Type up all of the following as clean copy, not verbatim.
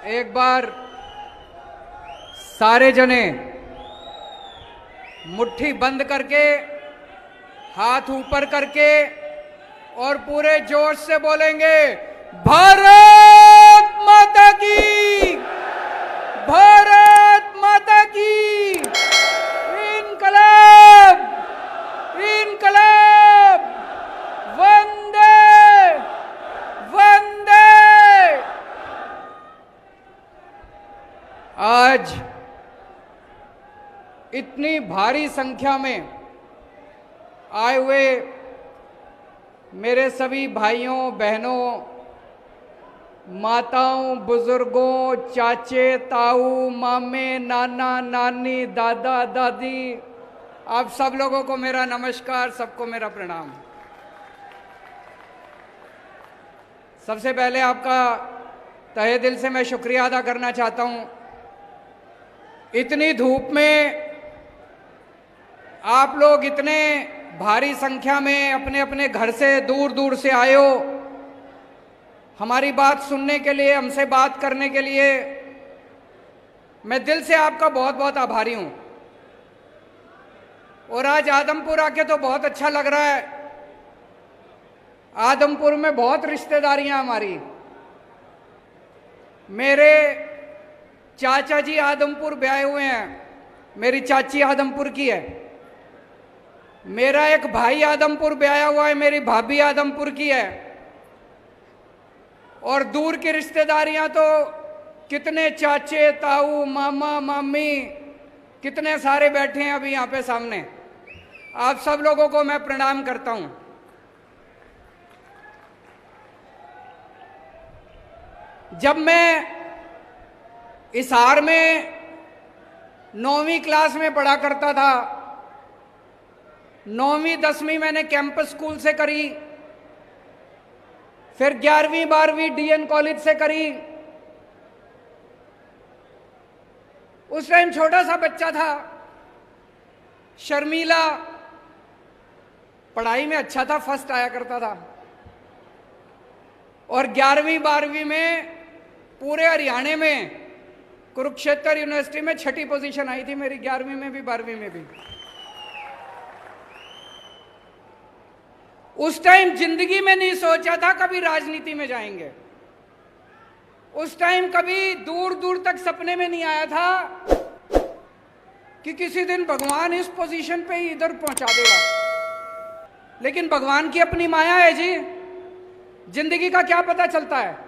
एक बार सारे जने मुट्ठी बंद करके, हाथ ऊपर करके और पूरे जोश से बोलेंगे, भारत माता की, भारत माता की, इनकलाब, इनकलाब, वंदे वंदे। आज इतनी भारी संख्या में आए हुए मेरे सभी भाइयों बहनों, माताओं, बुजुर्गों, चाचे, ताऊ, मामे, नाना, नानी, दादा, दादी, आप सब लोगों को मेरा नमस्कार, सबको मेरा प्रणाम। सबसे पहले आपका तहे दिल से मैं शुक्रिया अदा करना चाहता हूं। इतनी धूप में आप लोग इतने भारी संख्या में अपने अपने घर से दूर दूर से आए हो, हमारी बात सुनने के लिए, हमसे बात करने के लिए। मैं दिल से आपका बहुत बहुत आभारी हूं। और आज आदमपुर आके तो बहुत अच्छा लग रहा है। आदमपुर में बहुत रिश्तेदारियां हमारी। मेरे चाचा जी आदमपुर ब्याहे हुए हैं, मेरी चाची आदमपुर की है। मेरा एक भाई आदमपुर ब्याया हुआ है, मेरी भाभी आदमपुर की है। और दूर की रिश्तेदारियां तो कितने चाचे, ताऊ, मामा, मामी, कितने सारे बैठे हैं अभी यहाँ पे सामने। आप सब लोगों को मैं प्रणाम करता हूं। जब मैं हिसार में 9वीं क्लास में पढ़ा करता था, 9वीं 10वीं मैंने कैंपस स्कूल से करी, फिर 11वीं 12वीं डीएन कॉलेज से करी। उस टाइम छोटा सा बच्चा था, शर्मीला, पढ़ाई में अच्छा था, फर्स्ट आया करता था। और 11वीं 12वीं में पूरे हरियाणा में कुरुक्षेत्र यूनिवर्सिटी में 6ठी पोजीशन आई थी मेरी, 11वीं में भी 12वीं में भी। उस टाइम जिंदगी में नहीं सोचा था कभी राजनीति में जाएंगे। उस टाइम कभी दूर दूर तक सपने में नहीं आया था कि किसी दिन भगवान इस पोजीशन पे ही इधर पहुंचा देगा। लेकिन भगवान की अपनी माया है जी, जिंदगी का क्या पता चलता है,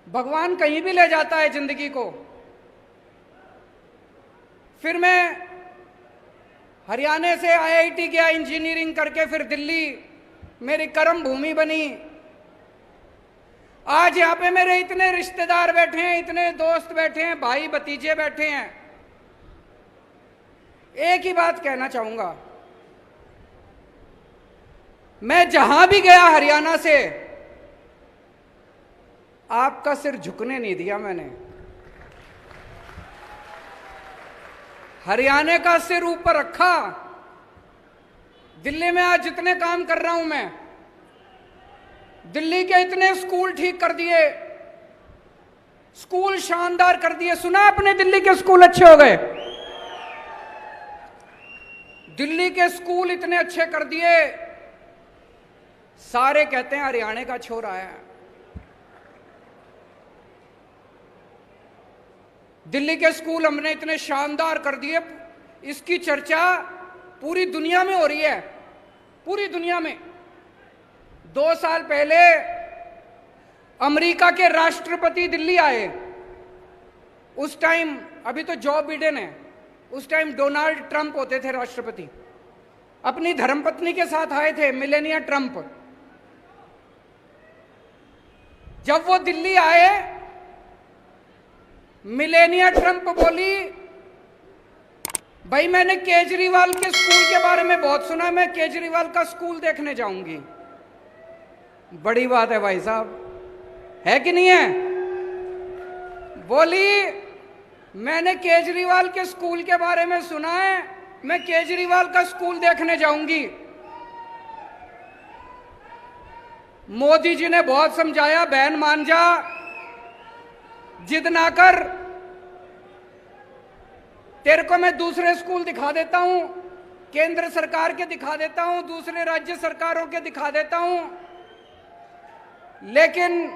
भगवान कहीं भी ले जाता है जिंदगी को। फिर मैं हरियाणा से आईआईटी गया इंजीनियरिंग करके, फिर दिल्ली मेरी कर्म भूमि बनी। आज यहाँ पे मेरे इतने रिश्तेदार बैठे हैं, इतने दोस्त बैठे हैं, भाई भतीजे बैठे हैं। एक ही बात कहना चाहूंगा, मैं जहां भी गया हरियाणा से, आपका सिर झुकने नहीं दिया मैंने। हरियाणा का सिर ऊपर रखा। दिल्ली में आज जितने काम कर रहा हूं मैं, दिल्ली के इतने स्कूल ठीक कर दिए, स्कूल शानदार कर दिए। सुना आपने दिल्ली के स्कूल अच्छे हो गए? दिल्ली के स्कूल इतने अच्छे कर दिए, सारे कहते हैं हरियाणा का छोरा है। दिल्ली के स्कूल हमने इतने शानदार कर दिए, इसकी चर्चा पूरी दुनिया में हो रही है, पूरी दुनिया में। 2 साल पहले अमेरिका के राष्ट्रपति दिल्ली आए। उस टाइम, अभी तो जो बिडेन है, उस टाइम डोनाल्ड ट्रंप होते थे राष्ट्रपति। अपनी धर्मपत्नी के साथ आए थे, मिलेनिया ट्रंप। जब वो दिल्ली आए, मिलेनिया ट्रंप बोली, भाई मैंने केजरीवाल के स्कूल के बारे में बहुत सुना, मैं केजरीवाल का स्कूल देखने जाऊंगी। बड़ी बात है भाई साहब, है कि नहीं है? बोली, मैंने केजरीवाल के स्कूल के बारे में सुना है, मैं केजरीवाल का स्कूल देखने जाऊंगी। मोदी जी ने बहुत समझाया, बहन मान जा, जिद ना कर, तेरे को मैं दूसरे स्कूल दिखा देता हूं, केंद्र सरकार के दिखा देता हूं, दूसरे राज्य सरकारों के दिखा देता हूं, लेकिन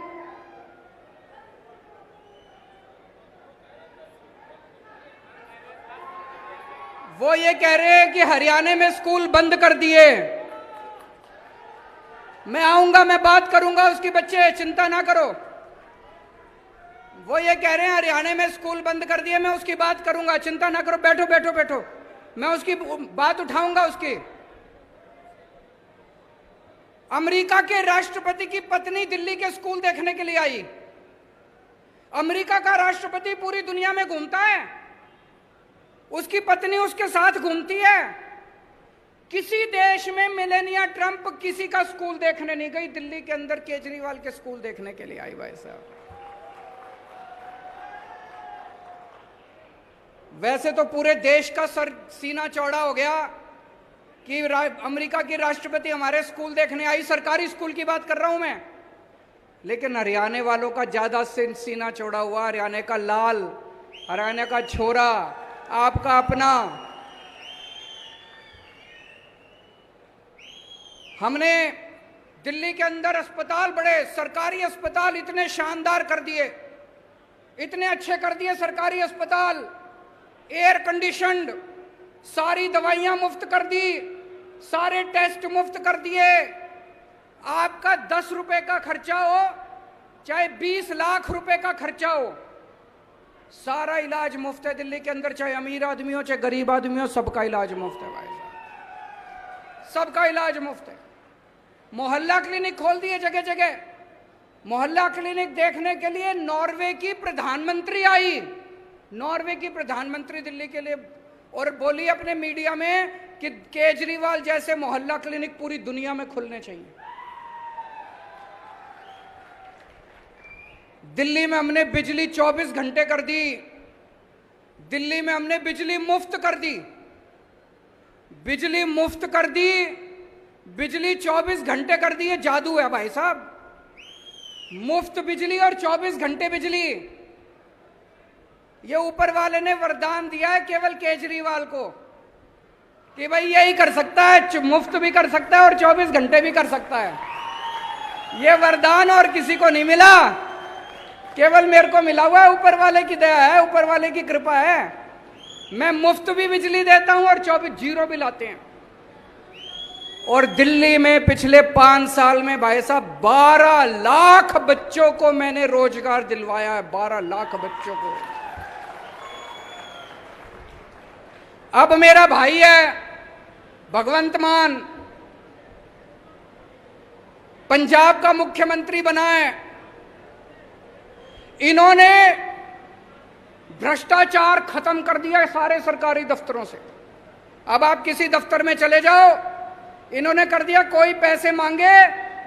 वो ये कह रहे हैं कि हरियाणा में स्कूल बंद कर दिए। मैं आऊंगा, मैं बात करूंगा उसकी, बच्चे चिंता ना करो। वो ये कह रहे हैं हरियाणा में स्कूल बंद कर दिए, मैं उसकी बात करूंगा, चिंता ना करो, बैठो बैठो बैठो, मैं उसकी बात उठाऊंगा उसकी। अमेरिका के राष्ट्रपति की पत्नी दिल्ली के स्कूल देखने के लिए आई। अमेरिका का राष्ट्रपति पूरी दुनिया में घूमता है, उसकी पत्नी उसके साथ घूमती है। किसी देश में मेलेनिया ट्रंप किसी का स्कूल देखने नहीं गई, दिल्ली के अंदर केजरीवाल के स्कूल देखने के लिए आई भाई साहब। वैसे तो पूरे देश का सर सीना चौड़ा हो गया कि अमेरिका की राष्ट्रपति हमारे स्कूल देखने आई, सरकारी स्कूल की बात कर रहा हूं मैं, लेकिन हरियाणा वालों का ज्यादा सीना चौड़ा हुआ। हरियाणा का लाल, हरियाणा का छोरा, आपका अपना। हमने दिल्ली के अंदर अस्पताल, बड़े सरकारी अस्पताल इतने शानदार कर दिए, इतने अच्छे कर दिए सरकारी अस्पताल, एयर कंडीशनड, सारी दवाइयां मुफ्त कर दी, सारे टेस्ट मुफ्त कर दिए। आपका 10 रुपए का खर्चा हो चाहे 20 लाख रुपए का खर्चा हो, सारा इलाज मुफ्त है दिल्ली के अंदर, चाहे अमीर आदमी हो चाहे गरीब आदमी हो, सबका इलाज मुफ्त है भाई साहब, सबका इलाज मुफ्त है। मोहल्ला क्लिनिक खोल दिए जगह जगह। मोहल्ला क्लिनिक देखने के लिए नॉर्वे की प्रधानमंत्री आई, नॉर्वे की प्रधानमंत्री दिल्ली के लिए, और बोली अपने मीडिया में कि केजरीवाल जैसे मोहल्ला क्लिनिक पूरी दुनिया में खुलने चाहिए। दिल्ली में हमने बिजली 24 घंटे कर दी, दिल्ली में हमने बिजली मुफ्त कर दी, बिजली मुफ्त कर दी, बिजली 24 घंटे कर दी। ये जादू है भाई साहब, मुफ्त बिजली और 24 घंटे बिजली। ये ऊपर वाले ने वरदान दिया है केवल केजरीवाल को कि भाई यही कर सकता है, मुफ्त भी कर सकता है और 24 घंटे भी कर सकता है। ये वरदान और किसी को नहीं मिला, केवल मेरे को मिला हुआ है, ऊपर वाले की दया है, ऊपर वाले की कृपा है। मैं मुफ्त भी बिजली देता हूं और 24 जीरो बिल आते हैं। और दिल्ली में पिछले 5 साल में भाई साहब 12 लाख बच्चों को मैंने रोजगार दिलवाया है, 12 लाख बच्चों को। अब मेरा भाई है भगवंत मान, पंजाब का मुख्यमंत्री बना है। इन्होंने भ्रष्टाचार खत्म कर दिया है सारे सरकारी दफ्तरों से। अब आप किसी दफ्तर में चले जाओ, इन्होंने कर दिया, कोई पैसे मांगे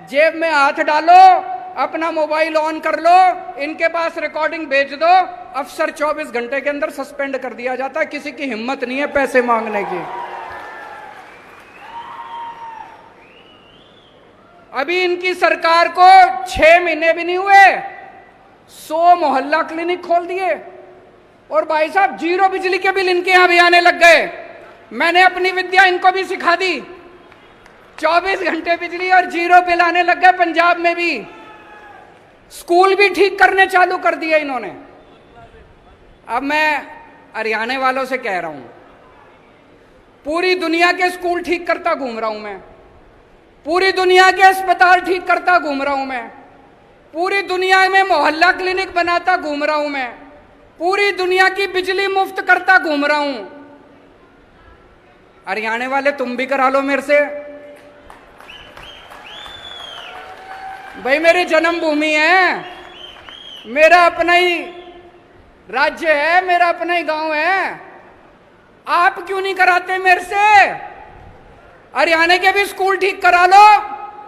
जेब में हाथ डालो, अपना मोबाइल ऑन कर लो, इनके पास रिकॉर्डिंग भेज दो, अफसर 24 घंटे के अंदर सस्पेंड कर दिया जाता है। किसी की हिम्मत नहीं है पैसे मांगने की। अभी इनकी सरकार को 6 महीने भी नहीं हुए, 100 मोहल्ला क्लिनिक खोल दिए और भाई साहब जीरो बिजली के बिल इनके यहां भी आने लग गए। मैंने अपनी विद्या इनको भी सिखा दी, 24 घंटे बिजली और जीरो बिल आने लग गए पंजाब में भी। स्कूल भी ठीक करने चालू कर दिए इन्होंने। अब मैं हरियाणा वालों से कह रहा हूं, पूरी दुनिया के स्कूल ठीक करता घूम रहा हूं मैं, पूरी दुनिया के अस्पताल ठीक करता घूम रहा हूं मैं, पूरी दुनिया में मोहल्ला क्लिनिक बनाता घूम रहा हूं मैं, पूरी दुनिया की बिजली मुफ्त करता घूम रहा हूं। हरियाणा वाले तुम भी करा लो मेरे से। भाई मेरी जन्मभूमि है, मेरा अपना ही राज्य है, मेरा अपना ही गांव है, आप क्यों नहीं कराते मेरे से? हरियाणा के भी स्कूल ठीक करा लो।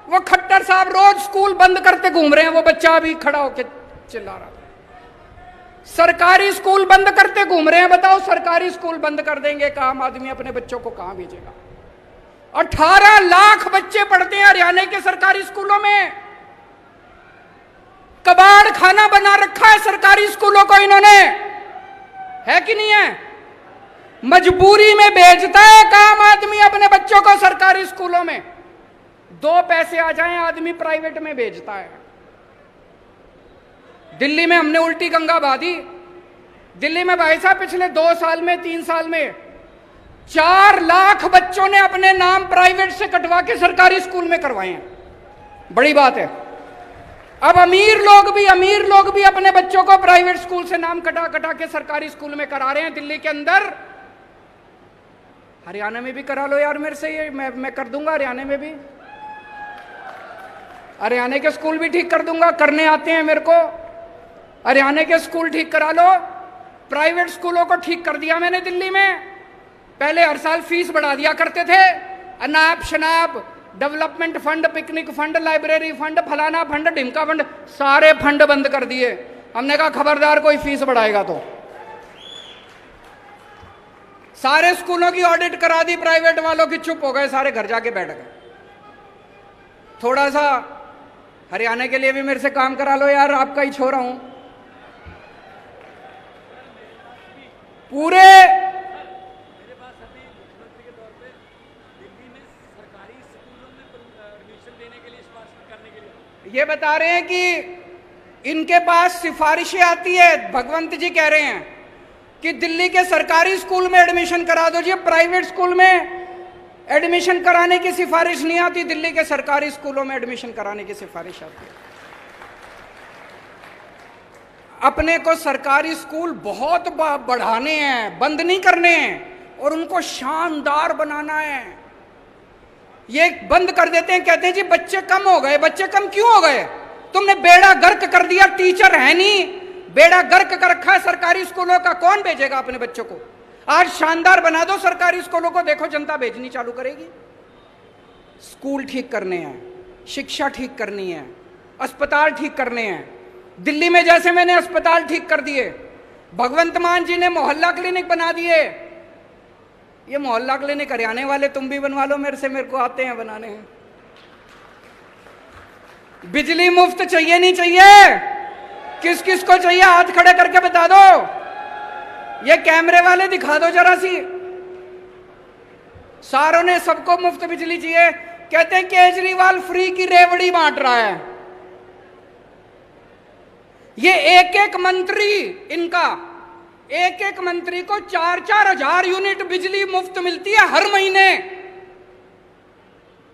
वो खट्टर साहब रोज स्कूल बंद करते घूम रहे हैं, वो बच्चा अभी खड़ा होके चिल्ला रहा था। सरकारी स्कूल बंद करते घूम रहे हैं। बताओ, सरकारी स्कूल बंद कर देंगे, एक आम आदमी अपने बच्चों को कहां भेजेगा? 18 लाख बच्चे पढ़ते हैं हरियाणा के सरकारी स्कूलों में। कबाड़ खाना बना रखा है सरकारी स्कूलों को इन्होंने, है कि नहीं है? मजबूरी में भेजता है काम आदमी अपने बच्चों को सरकारी स्कूलों में, 2 पैसे आ जाएं आदमी प्राइवेट में भेजता है। दिल्ली में हमने उल्टी गंगा बहा दी। दिल्ली में भाई साहब पिछले 2 साल में 3 साल में 4 लाख बच्चों ने अपने नाम प्राइवेट से कटवा के सरकारी स्कूल में करवाए हैं। बड़ी बात है। अब अमीर लोग भी अपने बच्चों को प्राइवेट स्कूल से नाम कटा कटा के सरकारी स्कूल में करा रहे हैं दिल्ली के अंदर। हरियाणा में भी करा लो यार मेरे से, ये मैं कर दूंगा हरियाणा में भी। हरियाणा के स्कूल भी ठीक कर दूंगा, करने आते हैं मेरे को। हरियाणा के स्कूल ठीक करा लो। प्राइवेट स्कूलों को ठीक कर दिया मैंने दिल्ली में। पहले हर साल फीस बढ़ा दिया करते थे, अनाप शनाप, development fund, picnic fund, library fund, फलाना फंड, ढिमका फंड, सारे फंड बंद कर दिए। हमने कहा खबरदार कोई फीस बढ़ाएगा तो। सारे स्कूलों की ऑडिट करा दी प्राइवेट वालों की, चुप हो गए सारे, घर जाके बैठ गए। थोड़ा सा हरियाणा के लिए भी मेरे से काम करा लो यार, आपका ही छोरा हूं। पूरे ये बता रहे हैं कि इनके पास सिफारिशें आती है। भगवंत जी कह रहे हैं कि दिल्ली के सरकारी स्कूल में एडमिशन करा दो जी, प्राइवेट स्कूल में एडमिशन कराने की सिफारिश नहीं आती, दिल्ली के सरकारी स्कूलों में एडमिशन कराने की सिफारिश आती है। अपने को सरकारी स्कूल बहुत बढ़ाने हैं, बंद नहीं करने हैं, और उनको शानदार बनाना है। ये बंद कर देते हैं, कहते हैं जी बच्चे कम हो गए। बच्चे कम क्यों हो गए? तुमने बेड़ा गर्क कर दिया, टीचर है नहीं, बेड़ा गर्क कर रखा है सरकारी स्कूलों का। कौन भेजेगा अपने बच्चों को? आज शानदार बना दो सरकारी स्कूलों को, देखो जनता भेजनी चालू करेगी। स्कूल ठीक करने हैं, शिक्षा ठीक करनी है, अस्पताल ठीक करने हैं। दिल्ली में जैसे मैंने अस्पताल ठीक कर दिए, भगवंत मान जी ने मोहल्ला क्लिनिक बना दिए। ये मोहल्ला क्लिनिक हरियाणा वाले तुम भी बनवा लो मेरे से, मेरे को आते हैं बनाने हैं। बिजली मुफ्त चाहिए नहीं चाहिए? किस किस को चाहिए हाथ खड़े करके बता दो। ये कैमरे वाले दिखा दो जरा सी। सारों ने सबको मुफ्त बिजली चाहिए। कहते हैं केजरीवाल फ्री की रेवड़ी बांट रहा है। ये एक एक मंत्री, इनका एक एक मंत्री को 4-4 हजार यूनिट बिजली मुफ्त मिलती है हर महीने।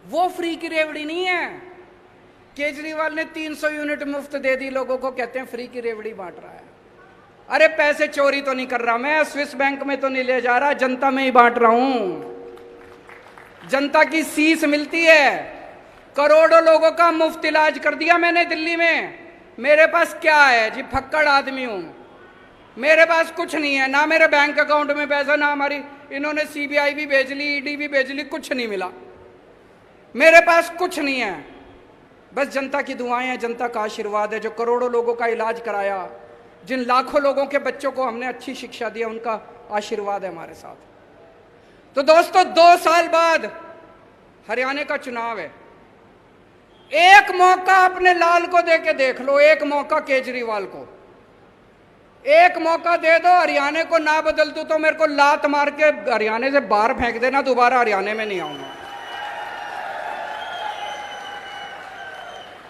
वो फ्री की रेवड़ी नहीं है। केजरीवाल ने 300 यूनिट मुफ्त दे दी लोगों को, कहते हैं फ्री की रेवड़ी बांट रहा है। अरे पैसे चोरी तो नहीं कर रहा मैं, स्विस बैंक में तो नहीं ले जा रहा, जनता में ही बांट रहा हूं। जनता की सीस मिलती है। करोड़ों लोगों का मुफ्त इलाज कर दिया मैंने दिल्ली में। मेरे पास क्या है जी, फक्कड़ आदमी हूं, मेरे पास कुछ नहीं है, ना मेरे बैंक अकाउंट में पैसा, ना हमारी इन्होंने सीबीआई भी भेज ली, ईडी भी भेज ली, कुछ नहीं मिला। मेरे पास कुछ नहीं है, बस जनता की दुआएं हैं, जनता का आशीर्वाद है। जो करोड़ों लोगों का इलाज कराया, जिन लाखों लोगों के बच्चों को हमने अच्छी शिक्षा दी, उनका आशीर्वाद है हमारे साथ। तो दोस्तों 2 साल बाद हरियाणा का चुनाव है। एक मौका अपने लाल को दे के देख लो, एक मौका केजरीवाल को, एक मौका दे दो। हरियाणा को ना बदल दूं तो मेरे को लात मार के हरियाणा से बाहर फेंक देना, दोबारा हरियाणा में नहीं आऊंगा।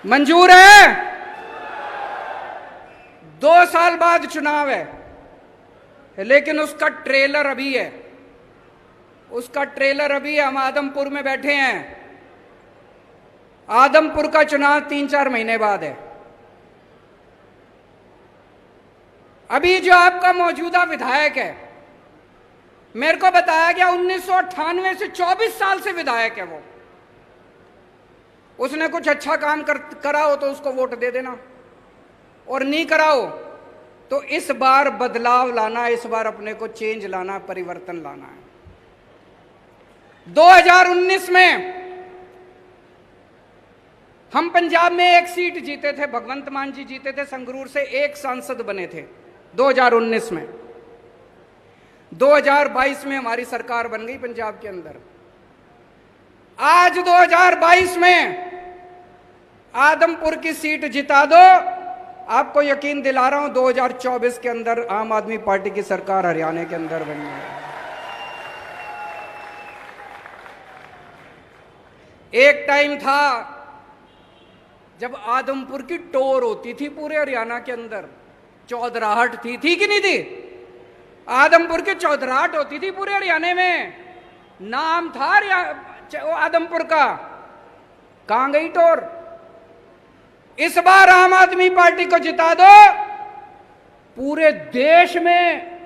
मंजूर है? 2 साल बाद चुनाव है, लेकिन उसका ट्रेलर अभी है, उसका ट्रेलर अभी है। हम आदमपुर में बैठे हैं। आदमपुर का चुनाव 3-4 महीने बाद है। अभी जो आपका मौजूदा विधायक है, मेरे को बताया गया 1998 से 24 साल से विधायक है वो। उसने कुछ अच्छा काम करा हो तो उसको वोट दे देना, और नहीं करा हो तो इस बार बदलाव लाना, इस बार अपने को चेंज लाना, परिवर्तन लाना है। 2019 में हम पंजाब में 1 सीट जीते थे, भगवंत मान जी जीते थे, संगरूर से 1 सांसद बने थे 2019 में। 2022 में हमारी सरकार बन गई पंजाब के अंदर। आज 2022 में आदमपुर की सीट जिता दो आपको यकीन दिला रहा हूं 2024 के अंदर आम आदमी पार्टी की सरकार हरियाणा के अंदर बनी है। एक टाइम था जब आदमपुर की टोर होती थी पूरे हरियाणा के अंदर, चौधराहट थी कि नहीं थी? आदमपुर की चौधराहट होती थी पूरे हरियाणा में, नाम था आदमपुर का। कहां गई टोर? इस बार आम आदमी पार्टी को जिता दो, पूरे देश में,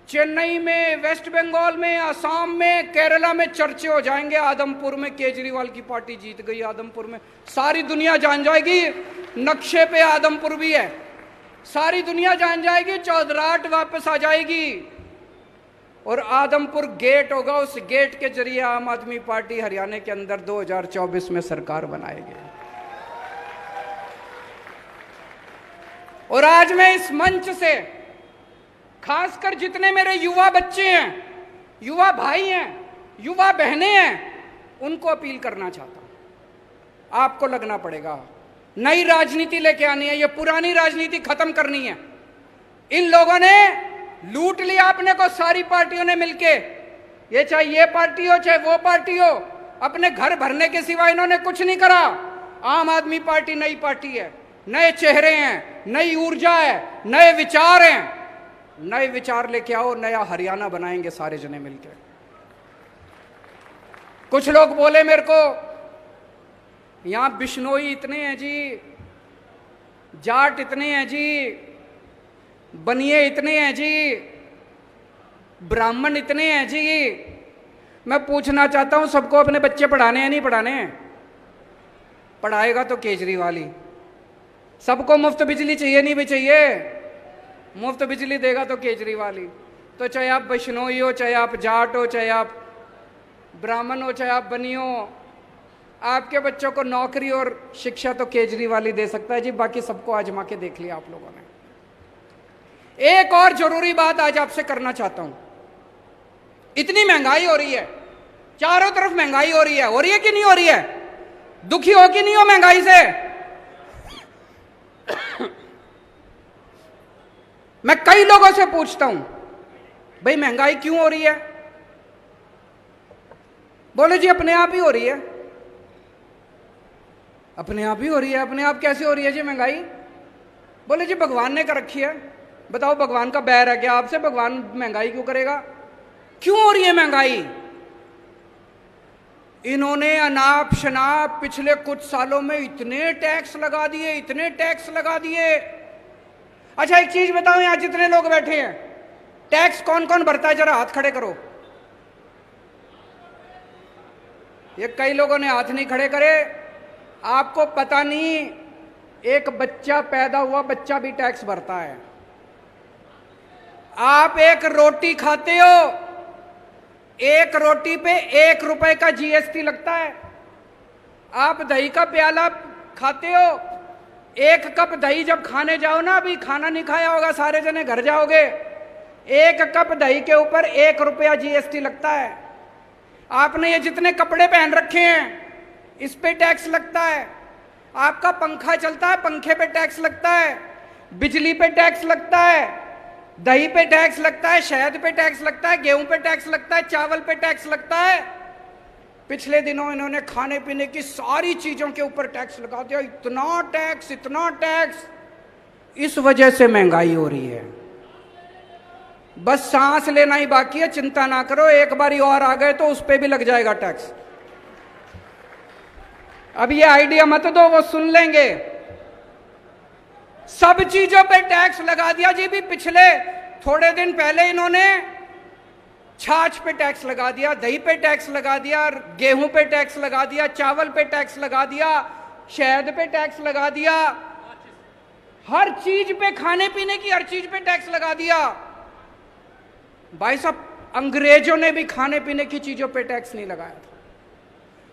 चेन्नई में, वेस्ट बंगाल में, असम में, केरला में चर्चे हो जाएंगे, आदमपुर में केजरीवाल की पार्टी जीत गई। आदमपुर में सारी दुनिया जान जाएगी नक्शे पे आदमपुर भी है, सारी दुनिया जान जाएगी, चौधराहट वापस आ जाएगी और आदमपुर गेट होगा। उस गेट के जरिए आम आदमी पार्टी हरियाणा के अंदर 2024 में सरकार बनाएगी। और आज मैं इस मंच से खासकर जितने मेरे युवा बच्चे हैं, युवा भाई हैं, युवा बहनें हैं, उनको अपील करना चाहता हूं, आपको लगना पड़ेगा। नई राजनीति लेके आनी है, ये पुरानी राजनीति खत्म करनी है। इन लोगों ने लूट लिया अपने को, सारी पार्टियों ने मिलके, ये चाहे ये पार्टी हो चाहे वो पार्टी हो, अपने घर भरने के सिवा इन्होंने कुछ नहीं करा। आम आदमी पार्टी नई पार्टी है, नए चेहरे हैं, नई ऊर्जा है, नए विचार हैं। नए विचार लेके आओ, नया हरियाणा बनाएंगे सारे जने मिलकर। कुछ लोग बोले मेरे को, यहां बिश्नोई इतने हैं जी, जाट इतने हैं जी, बनिए इतने हैं जी, ब्राह्मण इतने हैं जी। मैं पूछना चाहता हूं, सबको अपने बच्चे पढ़ाने हैं नहीं पढ़ाने? पढ़ाएगा तो केजरीवाल ही। सबको मुफ्त बिजली चाहिए नहीं भी चाहिए? मुफ्त बिजली देगा तो केजरीवाल ही। तो चाहे आप बिश्नोई हो, चाहे आप जाट हो, चाहे आप ब्राह्मण हो, चाहे आप बनी हो, आपके बच्चों को नौकरी और शिक्षा तो केजरीवाल ही दे सकता है जी। बाकी सबको आजमा के देख लिया आप लोगों ने। एक और जरूरी बात आज आपसे करना चाहता हूं। इतनी महंगाई हो रही है, चारों तरफ महंगाई हो रही है कि नहीं हो रही है? दुखी हो कि नहीं हो महंगाई से? मैं कई लोगों से पूछता हूं, भाई महंगाई क्यों हो रही है? बोले जी अपने आप ही हो रही है। अपने आप ही हो रही है? अपने आप कैसे हो रही है जी महंगाई? बोले जी भगवान ने कर रखी है। बताओ भगवान का बैर है क्या आपसे? भगवान महंगाई क्यों करेगा? क्यों हो रही है महंगाई? इन्होंने अनाप शनाप पिछले कुछ सालों में इतने टैक्स लगा दिए, इतने टैक्स लगा दिए। अच्छा एक चीज बताओ, यहां जितने लोग बैठे हैं, टैक्स कौन कौन भरता है? जरा हाथ खड़े करो। ये कई लोगों ने हाथ नहीं खड़े करे। आपको पता नहीं, एक बच्चा पैदा हुआ बच्चा भी टैक्स भरता है। आप एक रोटी खाते हो, एक रोटी पे 1 रुपए का जीएसटी लगता है। आप दही का प्याला खाते हो, 1 कप दही जब खाने जाओ ना, अभी खाना नहीं खाया होगा, सारे जने घर जाओगे, 1 कप दही के ऊपर 1 रुपया जीएसटी लगता है। आपने ये जितने कपड़े पहन रखे हैं इस पे टैक्स लगता है। आपका पंखा चलता है, पंखे पे टैक्स लगता है, बिजली पे टैक्स लगता है, दही पे टैक्स लगता है, शहद पे टैक्स लगता है, गेहूं पे टैक्स लगता है, चावल पे टैक्स लगता है। पिछले दिनों इन्होंने खाने पीने की सारी चीजों के ऊपर टैक्स लगा दिया। इतना टैक्स, इतना टैक्स। इस वजह से महंगाई हो रही है। बस सांस लेना ही बाकी है, चिंता ना करो, एक बारी और आ गए तो उस पे भी लग जाएगा टैक्स। अब ये आइडिया मत दो, वो सुन लेंगे। सब चीजों पे टैक्स लगा दिया जी। भी पिछले थोड़े दिन पहले इन्होंने छाछ पे टैक्स लगा दिया, दही पे टैक्स लगा दिया, गेहूं पे टैक्स लगा दिया, चावल पे टैक्स लगा दिया, शहद पे टैक्स लगा दिया, हर चीज पे, खाने पीने की हर चीज पे टैक्स लगा दिया। भाई साहब, अंग्रेजों ने भी खाने पीने की चीजों पे टैक्स नहीं लगाया था।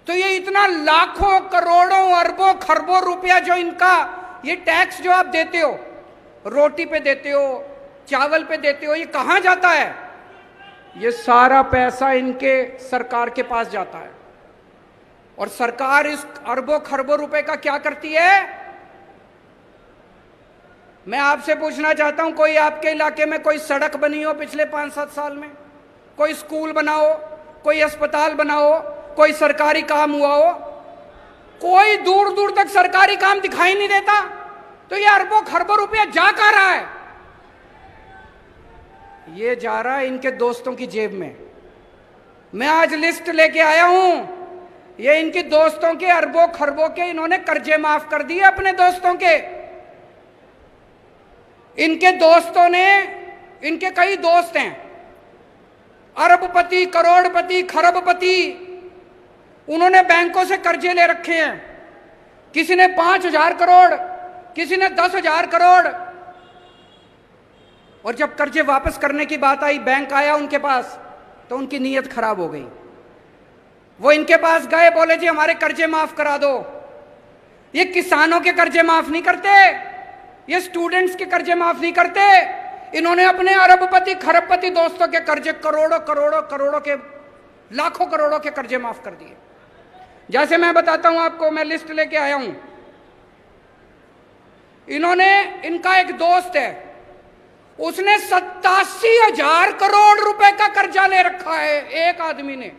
तो ये इतना लाखों करोड़ों अरबों खरबों रुपया जो इनका ये टैक्स जो आप देते हो, रोटी पे देते हो, चावल पे देते हो, ये कहां जाता है? ये सारा पैसा इनके सरकार के पास जाता है। और सरकार इस अरबों खरबों रुपए का क्या करती है? मैं आपसे पूछना चाहता हूं, कोई आपके इलाके में कोई सड़क बनी हो पिछले 5-7 साल में? कोई स्कूल बनाओ, कोई अस्पताल बनाओ, कोई सरकारी काम हुआ हो? कोई दूर दूर तक सरकारी काम दिखाई नहीं देता। तो ये अरबों खरबों रुपया जा कहां रहा है? ये जा रहा है इनके दोस्तों की जेब में। मैं आज लिस्ट लेके आया हूं, ये इनकी दोस्तों के अरबों खरबों के इन्होंने कर्जे माफ कर दिए अपने दोस्तों के। इनके दोस्तों ने, इनके कई दोस्त हैं, अरबपति, करोड़पति, खरबपति, उन्होंने बैंकों से कर्जे ले रखे हैं। किसी ने 5,000 करोड़, किसी ने 10,000 करोड़। और जब कर्जे वापस करने की बात आई, बैंक आया उनके पास, तो उनकी नीयत खराब हो गई। वो इनके पास गए, बोले जी हमारे कर्जे माफ करा दो। ये किसानों के कर्जे माफ नहीं करते, ये स्टूडेंट्स के कर्जे माफ नहीं करते। इन्होंने अपने अरबपति खरबपति दोस्तों के कर्जे करोड़ों करोड़ों करोड़ों के, लाखों करोड़ों के कर्जे माफ कर दिए। जैसे मैं बताता हूं आपको, मैं लिस्ट लेके आया हूं। इन्होंने, इनका एक दोस्त है, उसने 87,000 करोड़ रुपए का कर्जा ले रखा है। एक आदमी ने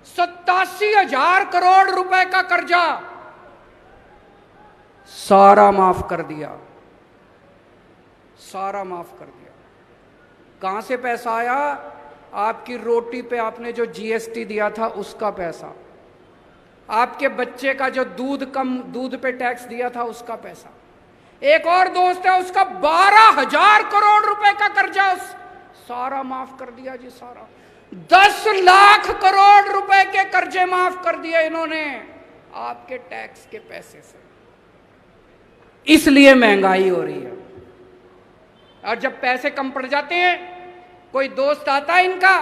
87,000 करोड़ रुपए का कर्जा सारा माफ कर दिया, सारा माफ कर दिया। कहां से पैसा आया? आपकी रोटी पे आपने जो जीएसटी दिया था उसका पैसा, आपके बच्चे का जो दूध पे टैक्स दिया था उसका पैसा। एक और दोस्त है, उसका 12,000 करोड़ रुपए का कर्जा सारा माफ कर दिया जी, सारा। 10 लाख करोड़ रुपए के कर्जे माफ कर दिए इन्होंने आपके टैक्स के पैसे से। इसलिए महंगाई हो रही है। और जब पैसे कम पड़ जाते हैं, कोई दोस्त आता है इनका,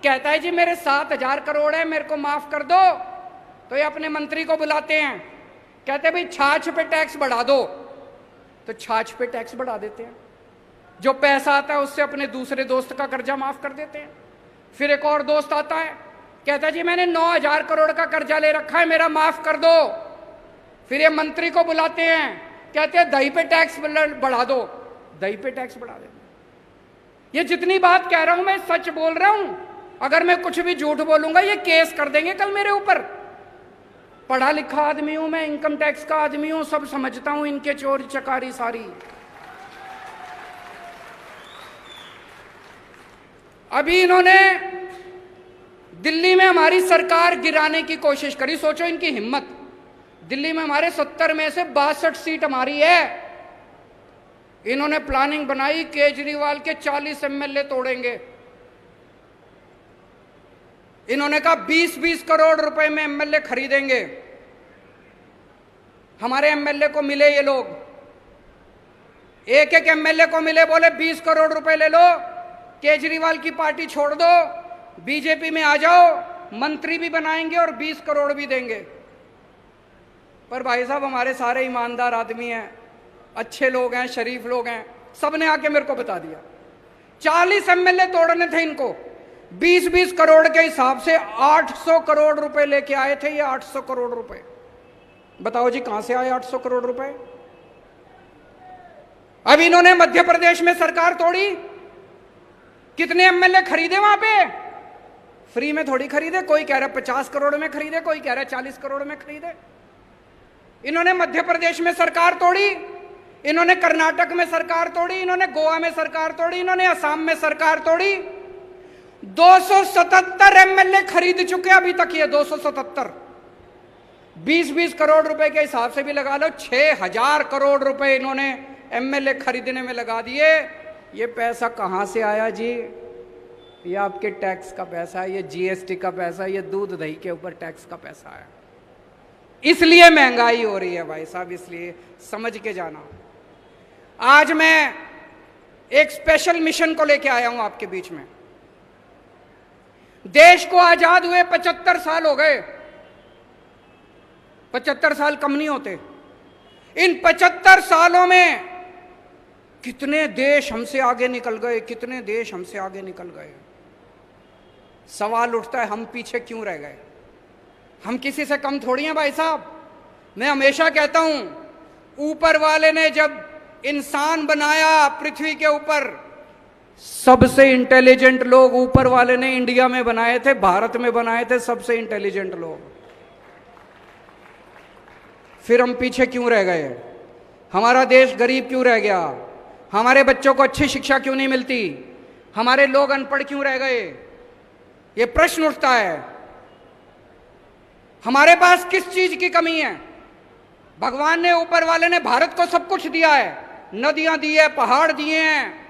कहता है जी मेरे 7,000 करोड़ है, मेरे को माफ कर दो। तो ये अपने मंत्री को बुलाते हैं, कहते हैं भाई छाछ पे टैक्स बढ़ा दो। तो छाछ पे टैक्स बढ़ा देते हैं। जो पैसा आता है उससे अपने दूसरे दोस्त का कर्जा माफ कर देते हैं। फिर एक और दोस्त आता है, कहता है जी मैंने 9,000 करोड़ का कर्जा ले रखा है, मेरा माफ कर दो। फिर ये मंत्री को बुलाते हैं, कहते हैं दही पे टैक्स बढ़ा दो, दही पे टैक्स बढ़ा देते। ये जितनी बात कह रहा हूं मैं सच बोल रहा हूं। अगर मैं कुछ भी झूठ बोलूंगा ये केस कर देंगे कल मेरे ऊपर। पढ़ा लिखा आदमी हूं मैं, इनकम टैक्स का आदमी हूं, सब समझता हूं इनके चोरी चकारी सारी। अभी इन्होंने दिल्ली में हमारी सरकार गिराने की कोशिश करी। सोचो इनकी हिम्मत। दिल्ली में हमारे 70 में से 62 सीट हमारी है। इन्होंने प्लानिंग बनाई, केजरीवाल के 40 एमएलए तोड़ेंगे। इन्होंने कहा 20-20 करोड़ रुपए में एमएलए खरीदेंगे। हमारे एमएलए को मिले ये लोग, एक एक एमएलए को मिले, बोले 20 करोड़ रुपए ले लो, केजरीवाल की पार्टी छोड़ दो, बीजेपी में आ जाओ, मंत्री भी बनाएंगे और 20 करोड़ भी देंगे। पर भाई साहब हमारे सारे ईमानदार आदमी हैं, अच्छे लोग हैं, शरीफ लोग हैं, सबने आके मेरे को बता दिया 40 एमएलए तोड़ने थे इनको। 20-20 करोड़ के हिसाब से 800 करोड़ रुपए लेके आए थे ये। 800 करोड़ रुपए, बताओ जी कहां से आए 800 करोड़ रुपए? अब इन्होंने मध्य प्रदेश में सरकार तोड़ी। कितने एमएलए खरीदे वहां पे? फ्री में थोड़ी खरीदे। कोई कह रहा 50 करोड़ में खरीदे, कोई कह रहा 40 करोड़ में खरीदे। इन्होंने मध्य प्रदेश में सरकार तोड़ी, इन्होंने कर्नाटक में सरकार तोड़ी, इन्होंने गोवा में सरकार तोड़ी, इन्होंने असम में सरकार तोड़ी। 277 एमएलए खरीद चुके अभी तक ये। 277, 20-20 करोड़ रुपए के हिसाब से भी लगा लो, 6,000 करोड़ रुपए इन्होंने एमएलए खरीदने में लगा दिए। ये पैसा कहां से आया जी? ये आपके टैक्स का पैसा है, ये जीएसटी का पैसा है, ये दूध दही के ऊपर टैक्स का पैसा है। इसलिए महंगाई हो रही है भाई साहब, इसलिए समझ के जाना। आज मैं एक स्पेशल मिशन को लेके आया हूं आपके बीच में। देश को आजाद हुए 75 साल हो गए। 75 साल कम नहीं होते। इन 75 सालों में कितने देश हमसे आगे निकल गए, कितने देश हमसे आगे निकल गए। सवाल उठता है हम पीछे क्यों रह गए? हम किसी से कम थोड़ी हैं भाई साहब। मैं हमेशा कहता हूं ऊपर वाले ने जब इंसान बनाया पृथ्वी के ऊपर, सबसे इंटेलिजेंट लोग ऊपर वाले ने इंडिया में बनाए थे, भारत में बनाए थे सबसे इंटेलिजेंट लोग। फिर हम पीछे क्यों रह गए? हमारा देश गरीब क्यों रह गया? हमारे बच्चों को अच्छी शिक्षा क्यों नहीं मिलती? हमारे लोग अनपढ़ क्यों रह गए? ये प्रश्न उठता है। हमारे पास किस चीज की कमी है? भगवान ने, ऊपर वाले ने भारत को सब कुछ दिया है, नदियां दी है, पहाड़ दिए हैं,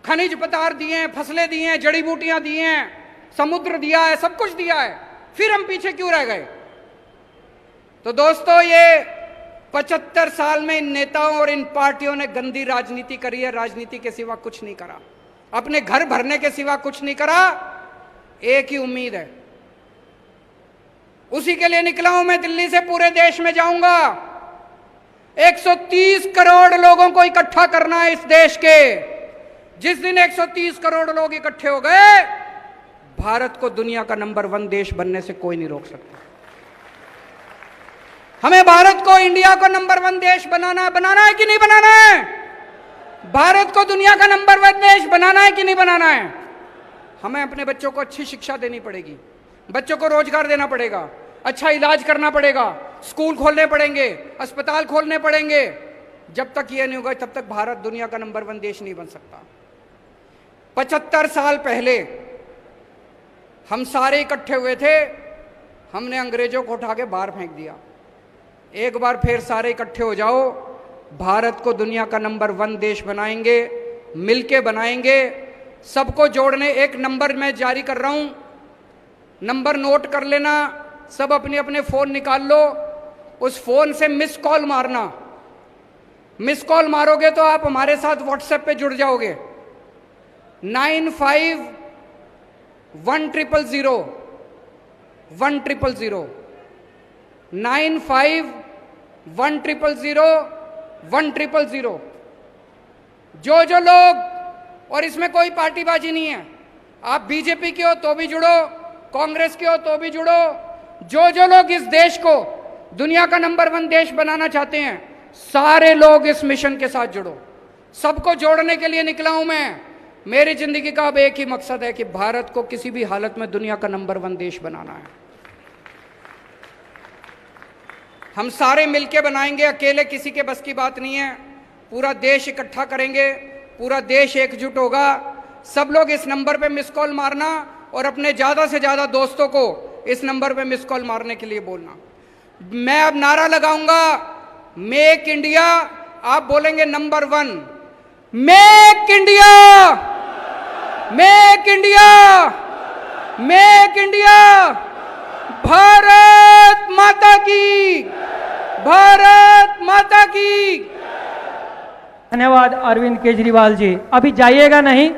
खनिज पदार्थ दिए हैं, फसलें दी हैं, जड़ी बूटियां दी हैं, समुद्र दिया है, सब कुछ दिया है, फिर हम पीछे क्यों रह गए? तो दोस्तों, ये 75 साल में इन नेताओं और इन पार्टियों ने गंदी राजनीति करी है। राजनीति के सिवा कुछ नहीं करा, अपने घर भरने के सिवा कुछ नहीं करा। एक ही उम्मीद है, उसी के लिए निकला हूं मैं। दिल्ली से पूरे देश में जाऊंगा। 130 करोड़ लोगों को इकट्ठा करना है इस देश के। जिस दिन 130 करोड़ लोग इकट्ठे हो गए, भारत को दुनिया का नंबर 1 देश बनने से कोई नहीं रोक सकता। हमें भारत को, इंडिया को नंबर 1 देश बनाना है कि नहीं बनाना है? भारत को दुनिया का नंबर 1 देश बनाना है कि नहीं बनाना है? हमें अपने बच्चों को अच्छी शिक्षा देनी पड़ेगी, बच्चों को रोजगार देना पड़ेगा, अच्छा इलाज करना पड़ेगा, स्कूल खोलने पड़ेंगे, अस्पताल खोलने पड़ेंगे। जब तक ये नहीं होगा, तब तक भारत दुनिया का नंबर 1 देश नहीं बन सकता। 75 साल पहले हम सारे इकट्ठे हुए थे, हमने अंग्रेजों को उठा के बाहर फेंक दिया। एक बार फिर सारे इकट्ठे हो जाओ, भारत को दुनिया का नंबर 1 देश बनाएंगे, मिलके बनाएंगे। सबको जोड़ने एक नंबर मैं जारी कर रहा हूं, नंबर नोट कर लेना, सब अपने अपने फोन निकाल लो, उस फोन से मिस कॉल मारना। मिस कॉल मारोगे तो आप हमारे साथ व्हाट्सएप पे जुड़ जाओगे। 951000 1000 951000 1000। जो लोग, और इसमें कोई पार्टीबाजी नहीं है, आप बीजेपी के हो तो भी जुड़ो, कांग्रेस के हो तो भी जुड़ो। जो लोग इस देश को दुनिया का नंबर 1 देश बनाना चाहते हैं, सारे लोग इस मिशन के साथ जुड़ो। सबको जोड़ने के लिए निकला हूं मैं। मेरी जिंदगी का अब एक ही मकसद है कि भारत को किसी भी हालत में दुनिया का नंबर 1 देश बनाना है। हम सारे मिलके बनाएंगे, अकेले किसी के बस की बात नहीं है। पूरा देश इकट्ठा करेंगे, पूरा देश एकजुट होगा। सब लोग इस नंबर पे मिस कॉल मारना और अपने ज्यादा से ज्यादा दोस्तों को इस नंबर पे मिस कॉल मारने के लिए बोलना। मैं अब नारा लगाऊंगा, मेक इंडिया, आप बोलेंगे number 1। Make India, make India, make India. Bharat माता की, भारत माता की। धन्यवाद अरविंद केजरीवाल जी। अभी जाइएगा नहीं।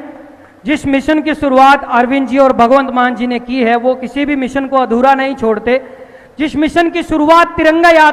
जिस मिशन की शुरुआत अरविंद जी और भगवंत मान जी ने की है, वो किसी भी मिशन को अधूरा नहीं छोड़ते। जिस मिशन की शुरुआत तिरंगा यात्रा